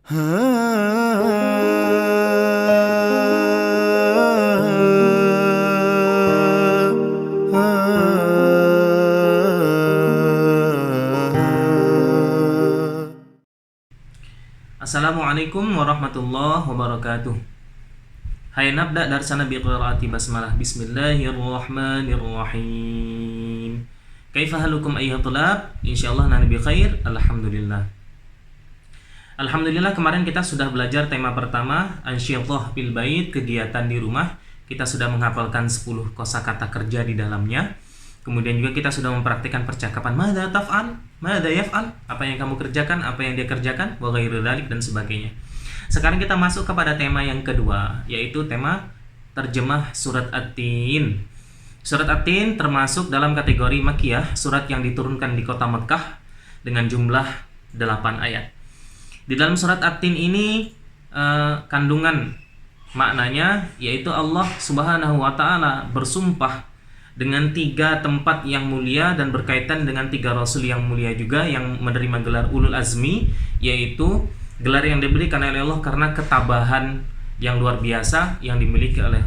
Assalamualaikum warahmatullahi wabarakatuh. Hai nabda darsana biqiraati basmalah. Bismillahirrahmanirrahim. Kaifa halukum ayyuhat tulab? Insyaallah nana bi khair. Alhamdulillah. Alhamdulillah, kemarin kita sudah belajar tema pertama, ansyidah bil bait, kegiatan di rumah. Kita sudah menghafalkan 10 kosakata kerja di dalamnya. Kemudian juga kita sudah mempraktikkan percakapan madza taf'al, madza yaf'al, apa yang kamu kerjakan, apa yang dia kerjakan, wa ghairu dzalik dan sebagainya. Sekarang kita masuk kepada tema yang kedua, yaitu tema terjemah surat At-Tin. Surat At-Tin termasuk dalam kategori Makkiyah, surat yang diturunkan di kota Mekkah dengan jumlah 8 ayat. Di dalam surat At-Tin ini kandungan maknanya yaitu Allah Subhanahu wa taala bersumpah dengan 3 tempat yang mulia dan berkaitan dengan 3 rasul yang mulia juga yang menerima gelar ulul azmi, yaitu gelar yang diberikan oleh Allah karena ketabahan yang luar biasa yang dimiliki oleh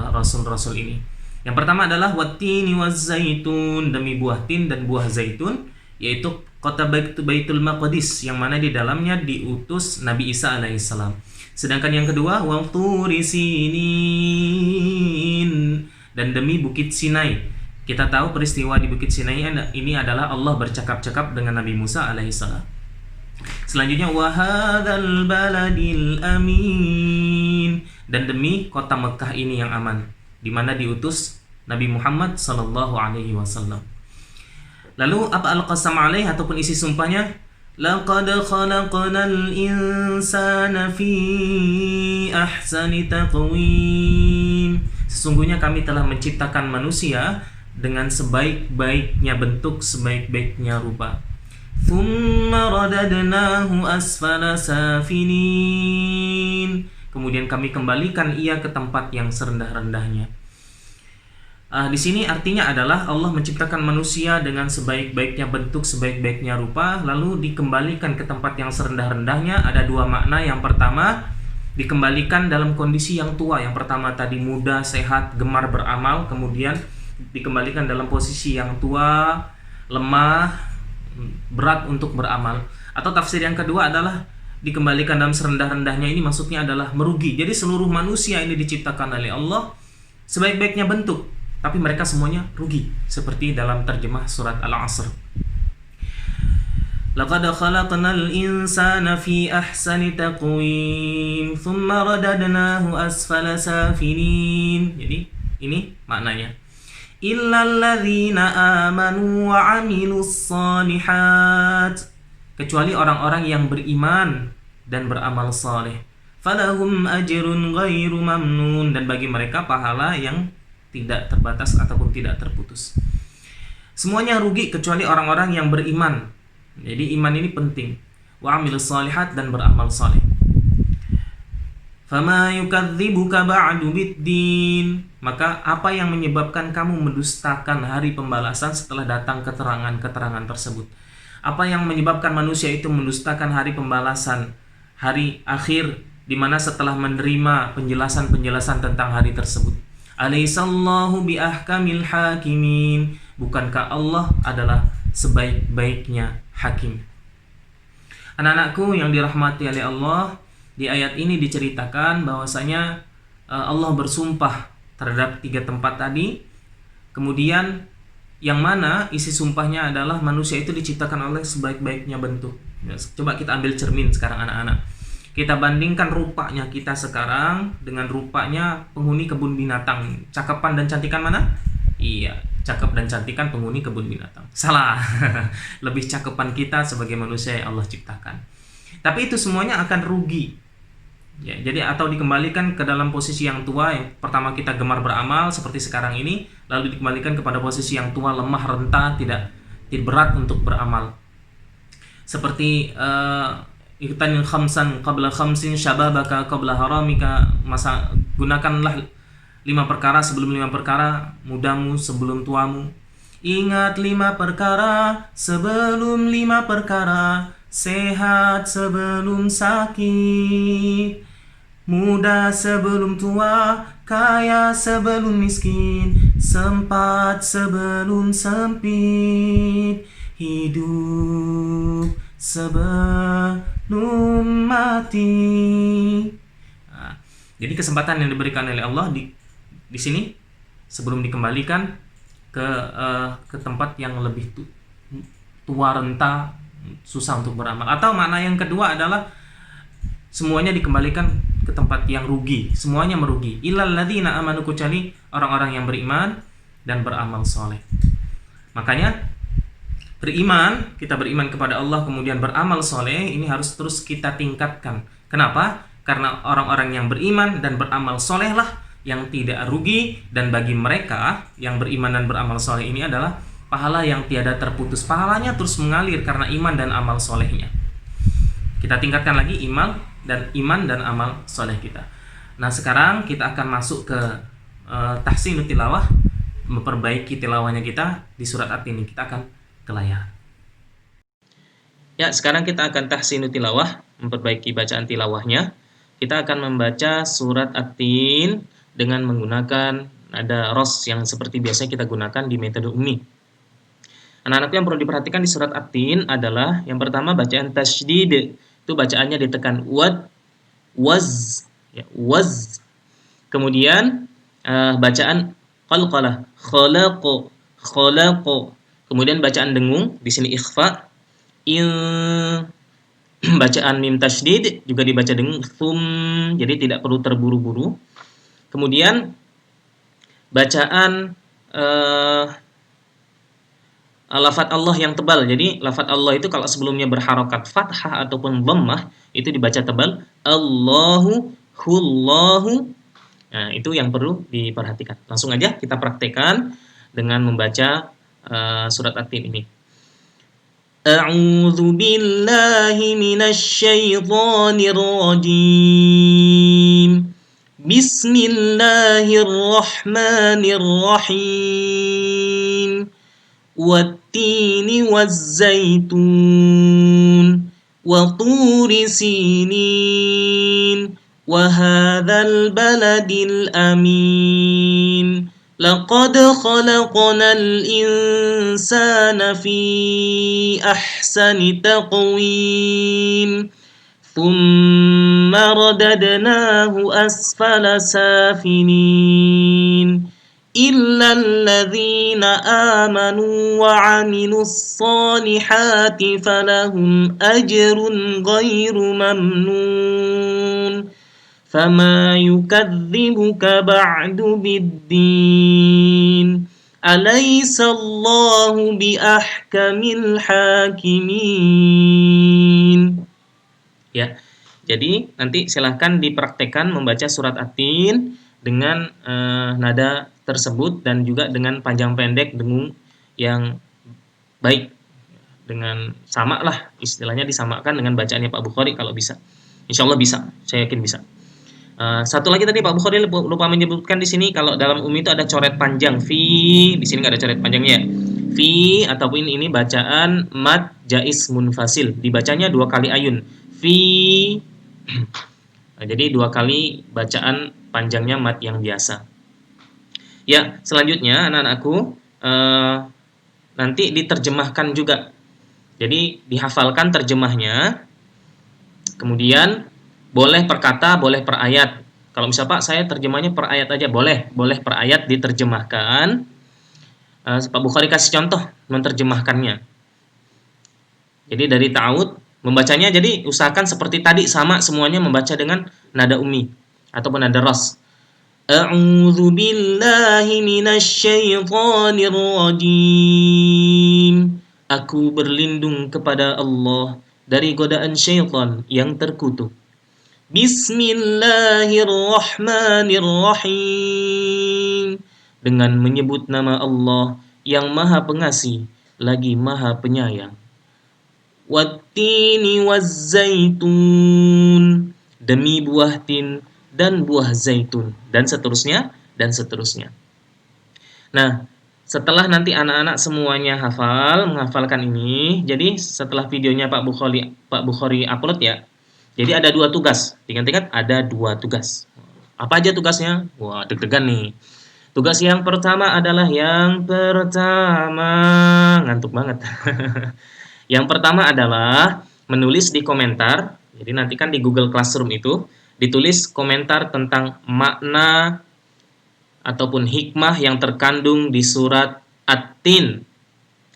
rasul-rasul ini. Yang pertama adalah wattini wazzaitun, demi buah tin dan buah zaitun, yaitu kota Baitul Maqdis yang mana di dalamnya diutus Nabi Isa alaihissalam. Sedangkan yang kedua wa turi sinin, dan demi Bukit Sinai. Kita tahu peristiwa di Bukit Sinai ini adalah Allah bercakap-cakap dengan Nabi Musa alaihissalam. Selanjutnya wa hadzal baladil amin, dan demi kota Mekah ini yang aman, di mana diutus Nabi Muhammad sallallahu alaihi wasallam. Lalu apa al-qasam alaih ataupun isi sumpahnya? Laqad khalaqnal insana fi ahsani taqwim. Sesungguhnya kami telah menciptakan manusia dengan sebaik-baiknya bentuk, sebaik-baiknya rupa. Thumma radadnahu asfala safinin. Kemudian kami kembalikan ia ke tempat yang serendah-rendahnya. Di sini artinya adalah Allah menciptakan manusia dengan sebaik-baiknya bentuk, sebaik-baiknya rupa, lalu dikembalikan ke tempat yang serendah-rendahnya. Ada 2 makna. Yang pertama, dikembalikan dalam kondisi yang tua. Yang pertama tadi muda, sehat, gemar beramal. Kemudian dikembalikan dalam posisi yang tua, lemah, berat untuk beramal. Atau tafsir yang kedua adalah dikembalikan dalam serendah-rendahnya, ini maksudnya adalah merugi. Jadi seluruh manusia ini diciptakan oleh Allah sebaik-baiknya bentuk, tapi mereka semuanya rugi, seperti dalam terjemah surat Al-Asr. Laqad khalaqnal insana fi ahsani taqwim thumma radadnahu asfala safilin. Jadi ini maknanya. Illal ladzina amanu wa 'amilus shalihat, kecuali orang-orang yang beriman dan beramal saleh. Falahum ajrun ghairu mamnun, dan bagi mereka pahala yang tidak terbatas ataupun tidak terputus. Semuanya rugi kecuali orang-orang yang beriman. Jadi iman ini penting. Wa 'amilus shalihat, dan beramal saleh. Fama yukadzibuka ba'du biddin, maka apa yang menyebabkan kamu mendustakan hari pembalasan setelah datang keterangan-keterangan tersebut? Apa yang menyebabkan manusia itu mendustakan hari pembalasan, hari akhir, di mana setelah menerima penjelasan-penjelasan tentang hari tersebut? Alaihissallahu biahkamil hakimin, bukankah Allah adalah sebaik-baiknya hakim? Anak-anakku yang dirahmati oleh Allah, di ayat ini diceritakan bahwasanya Allah bersumpah terhadap 3 tempat tadi. Kemudian yang mana isi sumpahnya adalah manusia itu diciptakan oleh sebaik-baiknya bentuk. Coba kita ambil cermin sekarang anak-anak. Kita bandingkan rupanya kita sekarang dengan rupanya penghuni kebun binatang. Cakapan dan cantikan mana? Iya, cakep dan cantikan penghuni kebun binatang. Salah. Lebih cakepan kita sebagai manusia yang Allah ciptakan. Tapi itu semuanya akan rugi. Ya, jadi atau dikembalikan ke dalam posisi yang tua, yang pertama kita gemar beramal seperti sekarang ini, lalu dikembalikan kepada posisi yang tua, lemah, renta, tidak berat untuk beramal. Seperti Iktanin khamsan qabla khamsin syababaka qabla haramika, masa gunakanlah 5 perkara sebelum 5 perkara, mudamu sebelum tuamu. Ingat 5 perkara sebelum 5 perkara, sehat sebelum sakit, muda sebelum tua, kaya sebelum miskin, sempat sebelum sempit, hidup sebelum mati. Nah, jadi kesempatan yang diberikan oleh Allah di sini sebelum dikembalikan ke tempat yang lebih tua renta, susah untuk beramal. Atau makna yang kedua adalah semuanya dikembalikan ke tempat yang rugi, semuanya merugi. Illal ladzina amanu, kecuali orang-orang yang beriman dan beramal soleh. Makanya beriman, kita beriman kepada Allah kemudian beramal soleh, ini harus terus kita tingkatkan. Kenapa? Karena orang-orang yang beriman dan beramal soleh lah yang tidak rugi, dan bagi mereka yang beriman dan beramal soleh ini adalah pahala yang tiada terputus. Pahalanya terus mengalir karena iman dan amal solehnya. Kita tingkatkan lagi iman dan amal soleh kita. Nah, sekarang kita akan masuk ke tahsinut tilawah, memperbaiki tilawahnya kita di surat At-Tin. Kita akan ke layar. Ya, sekarang kita akan tahsinut tilawah, memperbaiki bacaan tilawahnya. Kita akan membaca surat At-Tin dengan menggunakan nada ros yang seperti biasa kita gunakan di metode ummi. Anak-anakku yang perlu diperhatikan di surat At-Tin adalah yang pertama bacaan tasydid. Itu bacaannya ditekan waz, ya, waz. Kemudian bacaan qalqalah, khalaqo. Kemudian bacaan dengung, di sini ikhfa. Bacaan mim tasydid juga dibaca dengung, jadi tidak perlu terburu-buru. Kemudian bacaan lafadz Allah yang tebal. Jadi lafadz Allah itu kalau sebelumnya berharokat fathah ataupun dhammah itu dibaca tebal. Allahu hullahu. Nah, itu yang perlu diperhatikan. Langsung aja kita praktekkan dengan membaca surat At-Tin ini. A'udzu billahi minasy syaithanir rajim. Bismillahirrahmanirrahim. Wattini wazzaitun wa turi sinin wa hadzal baladil amin. Laqad khalaqnal insana fi ahsani taqwim. Thumma radadnahu asfala safinin. إلا الذين آمنوا وعملوا الصالحات فلهم أجر غير ممنون فما يكذبك بعد بالدين أليس الله بأحكم الحاكمين. Ya, jadi nanti silahkan dipraktekkan membaca surat At-Tin dengan nada tersebut dan juga dengan panjang pendek dengung yang baik, dengan sama lah istilahnya, disamakan dengan bacaannya Pak Bukhari kalau bisa. Insya Allah bisa, saya yakin bisa. Satu lagi tadi Pak Bukhari lupa menyebutkan di sini kalau dalam ummi itu ada coret panjang fi, di sini nggak ada coret panjangnya. Fi ataupun ini bacaan mad jaiz munfasil, dibacanya 2 kali ayun. Fi. Jadi 2 kali bacaan panjangnya mad yang biasa. Ya, selanjutnya anak-anakku nanti diterjemahkan juga. Jadi dihafalkan terjemahnya. Kemudian boleh per kata, boleh per ayat. Kalau misal Pak, saya terjemahnya per ayat aja, boleh per ayat diterjemahkan. Pak Bukhari kasih contoh menerjemahkannya. Jadi dari ta'awud membacanya, jadi usahakan seperti tadi, sama semuanya membaca dengan nada ummi ataupun nada ras. A'udzu billahi minasy syaithanir rajim. Aku berlindung kepada Allah dari godaan syaitan yang terkutuk. Bismillahirrahmanirrahim. Dengan menyebut nama Allah yang Maha Pengasih lagi Maha Penyayang. Wattini wazzaitun. Demi buah tin dan buah zaitun, dan seterusnya. Nah, Setelah nanti anak-anak semuanya menghafalkan ini, jadi setelah videonya Pak Bukhari upload ya. Jadi ada 2 tugas. Ingat-ingat ada 2 tugas. Apa aja tugasnya? Wah, deg-degan nih. Tugas yang pertama adalah ngantuk banget. Yang pertama adalah menulis di komentar. Jadi nanti kan di Google Classroom itu ditulis komentar tentang makna ataupun hikmah yang terkandung di surat At-Tin.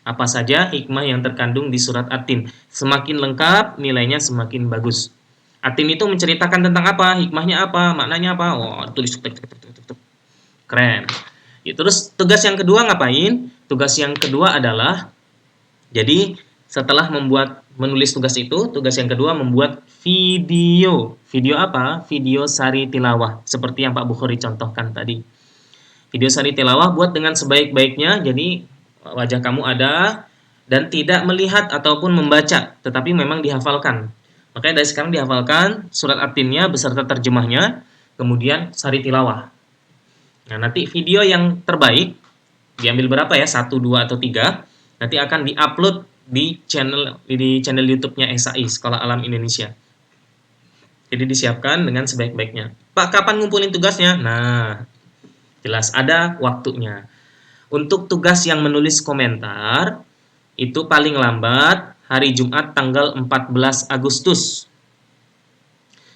Apa saja hikmah yang terkandung di surat At-Tin. Semakin lengkap, nilainya semakin bagus. At-Tin itu menceritakan tentang apa? Hikmahnya apa? Maknanya apa? Oh, tulis keren. Ya, terus tugas yang kedua ngapain? Tugas yang kedua adalah jadi setelah menulis tugas itu, tugas yang kedua membuat video. Video apa? Video sari tilawah seperti yang Pak Bukhari contohkan tadi. Video sari tilawah buat dengan sebaik-baiknya, jadi wajah kamu ada dan tidak melihat ataupun membaca, tetapi memang dihafalkan. Makanya dari sekarang dihafalkan surat At-Tinnya beserta terjemahnya, kemudian sari tilawah. Nah, nanti video yang terbaik diambil berapa ya? 1, 2 atau 3, nanti akan diupload di channel YouTube-nya SAI, Sekolah Alam Indonesia. Jadi disiapkan dengan sebaik-baiknya. Pak, kapan ngumpulin tugasnya? Nah, jelas ada waktunya. Untuk tugas yang menulis komentar, itu paling lambat hari Jumat tanggal 14 Agustus.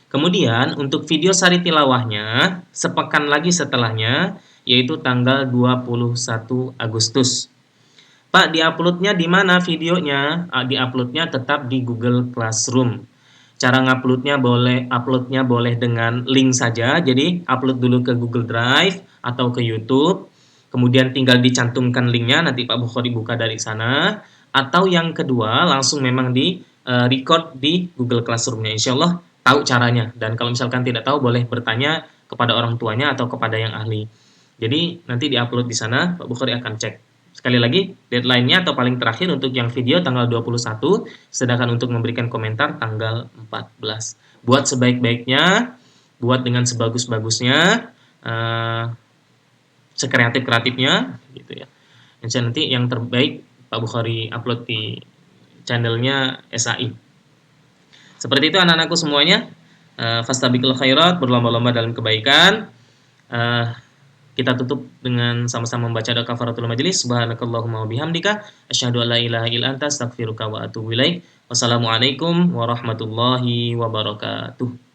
Kemudian untuk video sari tilawahnya, sepekan lagi setelahnya, yaitu tanggal 21 Agustus. Pak, diuploadnya di mana videonya? Diuploadnya tetap di Google Classroom. Cara uploadnya boleh dengan link saja. Jadi upload dulu ke Google Drive atau ke YouTube. Kemudian tinggal dicantumkan linknya, nanti Pak Bukhari buka dari sana. Atau yang kedua, langsung memang di record di Google Classroom-nya. Insya Allah tahu caranya. Dan kalau misalkan tidak tahu, boleh bertanya kepada orang tuanya atau kepada yang ahli. Jadi nanti diupload di sana, Pak Bukhari akan cek. Sekali lagi, deadline-nya atau paling terakhir untuk yang video tanggal 21, sedangkan untuk memberikan komentar tanggal 14. Buat sebaik-baiknya, buat dengan sebagus-bagusnya, sekreatif-kreatifnya, gitu ya. Insya nanti yang terbaik Pak Bukhari upload di channelnya SAI. Seperti itu anak-anakku semuanya. Fastabiqul khairat, berlomba-lomba dalam kebaikan. Kita tutup dengan sama-sama membaca doa kafaratul majelis. Subhanakallahumma wa bihamdika asyhadu an la ilaha illa anta astaghfiruka wa atubu ilaik. Wassalamualaikum warahmatullahi wabarakatuh.